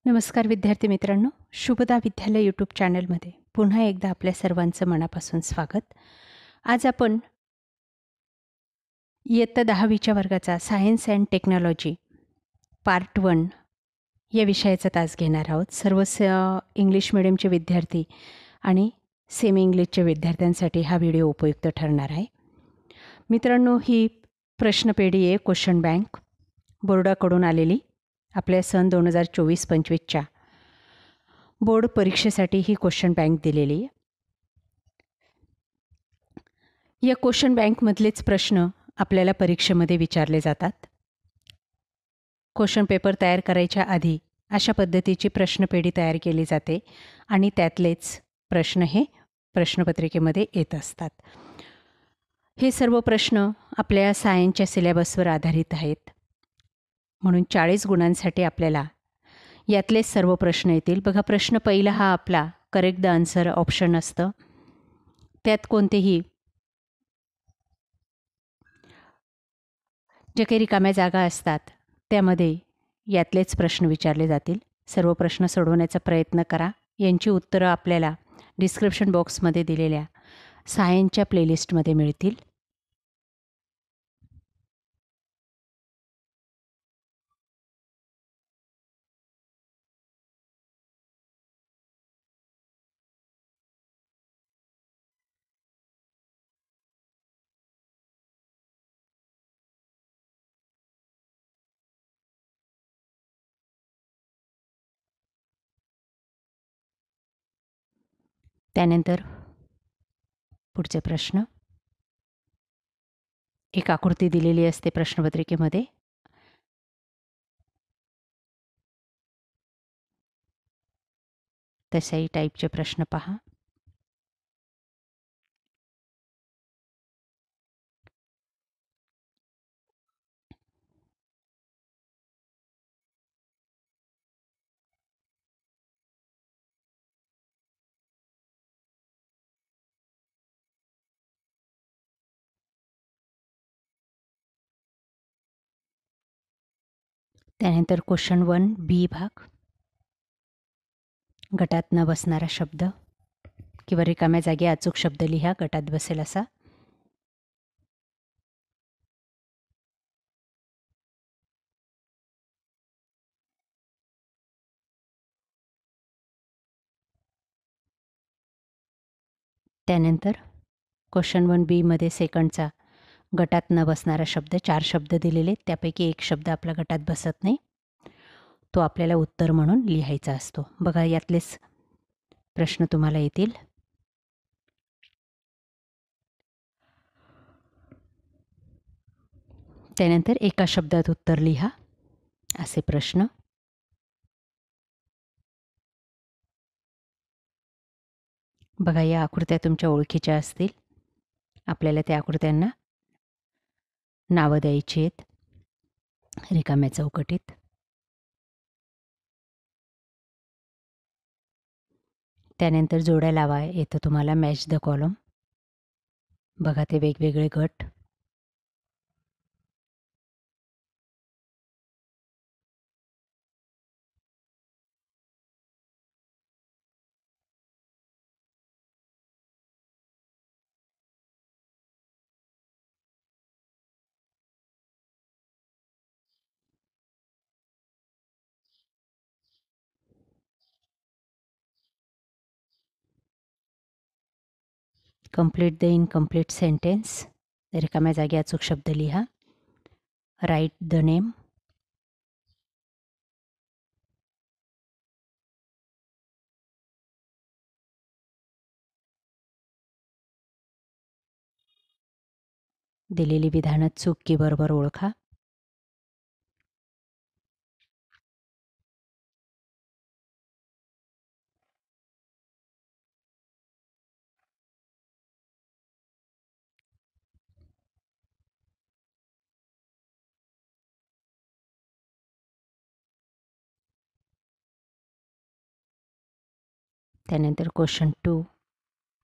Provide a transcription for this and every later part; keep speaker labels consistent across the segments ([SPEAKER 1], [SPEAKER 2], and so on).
[SPEAKER 1] नमस्कार विद्यार्थी मित्रांनो, शुभदा विद्यालय यूट्यूब चॅनलमध्ये पुन्हा एकदा आपल्या सर्वांचं मनापासून स्वागत. आज आपण इयत्ता 10वीच्या वर्गाचा सायन्स अँड टेक्नॉलॉजी पार्ट 1 या विषयाचा तास घेणार आहोत. सर्व इंग्लिश मिडियमचे विद्यार्थी आणि सेमी इंग्लिशच्या विद्यार्थ्यांसाठी हा व्हिडिओ उपयुक्त ठरणार आहे. मित्रांनो, ही प्रश्नपेढी आहे क्वेश्चन बँक बोर्डाकडून आलेली. आपल्या सन 2024-25च्या बोर्ड परीक्षेसाठी ही क्वेश्चन बँक दिलेली आहे. या क्वेश्चन बँकमधलेच प्रश्न आपल्याला परीक्षेमध्ये विचारले जातात. क्वेश्चन पेपर तयार करायच्या आधी अशा पद्धतीची प्रश्नपेढी तयार केली जाते आणि त्यातलेच प्रश्न हे प्रश्नपत्रिकेमध्ये येत असतात. हे सर्व प्रश्न आपल्या सायन्सच्या सिलेबसवर आधारित आहेत, म्हणून 40 गुणांसाठी आपल्याला यातलेच सर्व प्रश्न येतील. बघा, प्रश्न पहिला हा आपला करेक्ट द आन्सर ऑप्शन असतं. त्यात कोणतेही जे काही रिकाम्या जागा असतात त्यामध्ये यातलेच प्रश्न विचारले जातील. सर्व प्रश्न सोडवण्याचा प्रयत्न करा. यांची उत्तरं आपल्याला डिस्क्रिप्शन बॉक्समध्ये दिलेल्या सायन्सच्या प्लेलिस्टमध्ये मिळतील. त्यानंतर पुढचे प्रश्न. एक आकृती दिलेली असते प्रश्नपत्रिकेमध्ये. तशाही टाईपचे प्रश्न पहा. त्यानंतर क्वेश्चन 1 बी भाग. गटात न बसणारा शब्द किंवा रिकाम्या जागी अचूक शब्द लिहा गटात बसेल असा. त्यानंतर क्वेश्चन 1 बी मध्ये सेकंडचा गटात न बसणारा शब्द 4 शब्द दिलेले, त्यापैकी एक शब्द आपला गटात बसत नाही, तो आपल्याला उत्तर म्हणून लिहायचा असतो. बघा, यातलेच प्रश्न तुम्हाला येतील. त्यानंतर एका शब्दात उत्तर लिहा असे प्रश्न. बघा, या आकृत्या तुमच्या ओळखीच्या असतील. आपल्याला त्या आकृत्यांना नावं द्यायची आहेत रिकाम्या चौकटीत. त्यानंतर जोड्या लावा येतं तुम्हाला मॅच द कॉलम. बघा, ते वेगवेगळे गट. Complete the incomplete sentence. रिकाम्या जागी अचूक शब्द लिहा. Write the name. दिलेली विधानं चूक की बरोबर ओळखा. त्यानंतर क्वेश्चन 2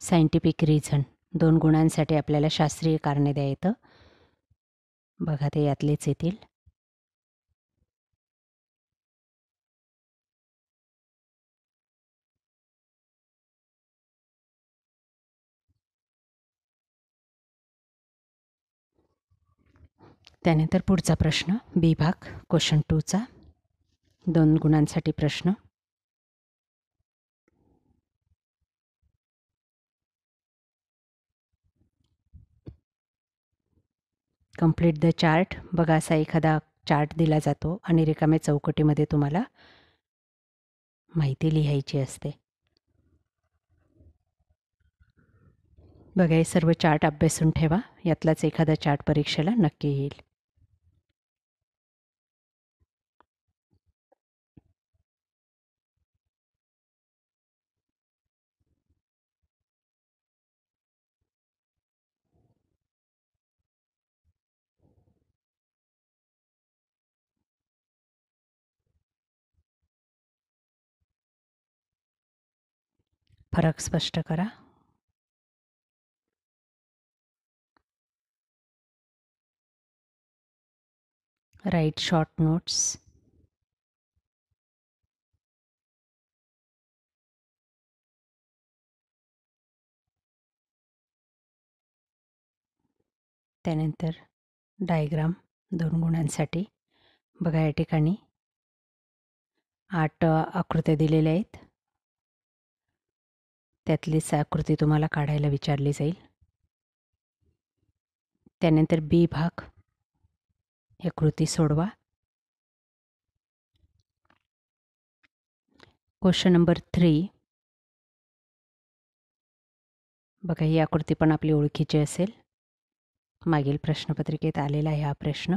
[SPEAKER 1] सायंटिफिक रिझन. 2 गुणांसाठी आपल्याला शास्त्रीय कारणे द्यायचं. बघा, ते यातलेच येतील. त्यानंतर पुढचा प्रश्न बी भाग क्वेश्चन 2चा 2 गुणांसाठी प्रश्न. Complete the chart. बघा, असा एखादा चार्ट दिला जातो आणि रिकाम्या चौकटीमध्ये तुम्हाला माहिती लिहायची असते. बघा, हे सर्व चार्ट अभ्यासून ठेवा. यातलाच एखादा चार्ट परीक्षेला नक्की येईल. फरक स्पष्ट करा. Write short notes. त्यानंतर डायग्राम 2 गुणांसाठी. बघा, या ठिकाणी 8 आकृत्या दिलेल्या आहेत. त्यातलीच आकृती तुम्हाला काढायला विचारली जाईल. त्यानंतर बी भाग, ही कृती सोडवा. Question number 3. बघा, ही आकृती पण आपली ओळखीची असेल. मागील प्रश्नपत्रिकेत आलेला आहे हा प्रश्न.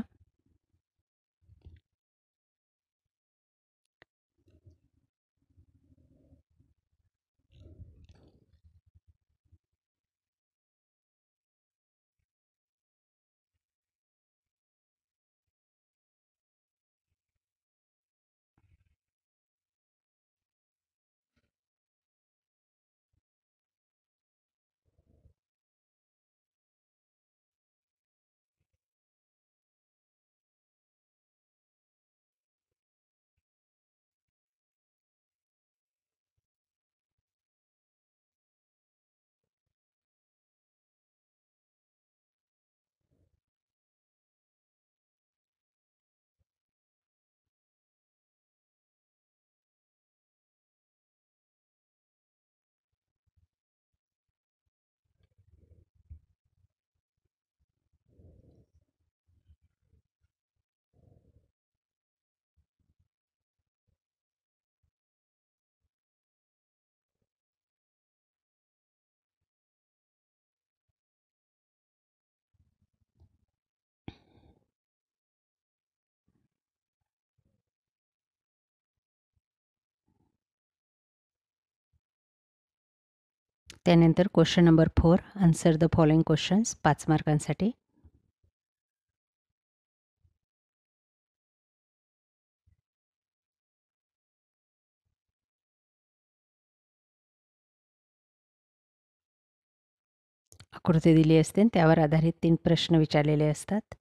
[SPEAKER 1] त्यानंतर question number 4. Answer the following questions. 5 मार्कांसाठी. आकृती दिली असते, त्यावर आधारित 3 प्रश्न विचारलेले असतात.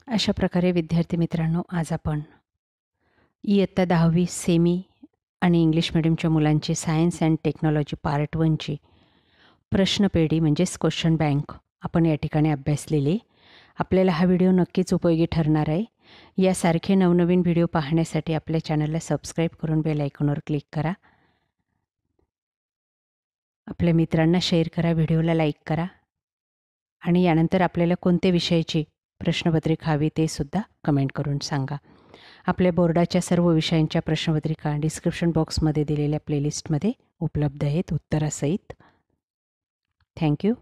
[SPEAKER 1] अशा प्रकारे विद्यार्थी मित्रांनो, आज आपण इयत्ता 10वी सेमी आणि इंग्लिश मिडियमच्या मुलांची सायन्स अँड टेक्नॉलॉजी पार्ट 1ची प्रश्नपेढी म्हणजेच क्वेश्चन बँक आपण या ठिकाणी अभ्यासलेली. आपल्याला हा व्हिडिओ नक्कीच उपयोगी ठरणार आहे. यासारखे नवनवीन व्हिडिओ पाहण्यासाठी आपल्या चॅनलला सबस्क्राईब करून बेल आयकॉनवर क्लिक करा. आपल्या मित्रांना शेअर करा, व्हिडिओला लाईक करा आणि यानंतर आपल्याला कोणत्या विषयाची प्रश्नपत्रिका हवी ते सुद्धा कमेंट करून सांगा. आपल्या बोर्डाच्या सर्व विषयांच्या प्रश्नपत्रिका डिस्क्रिप्शन बॉक्समध्ये दिलेल्या प्लेलिस्टमध्ये उपलब्ध आहेत उत्तरासहित. थँक्यू.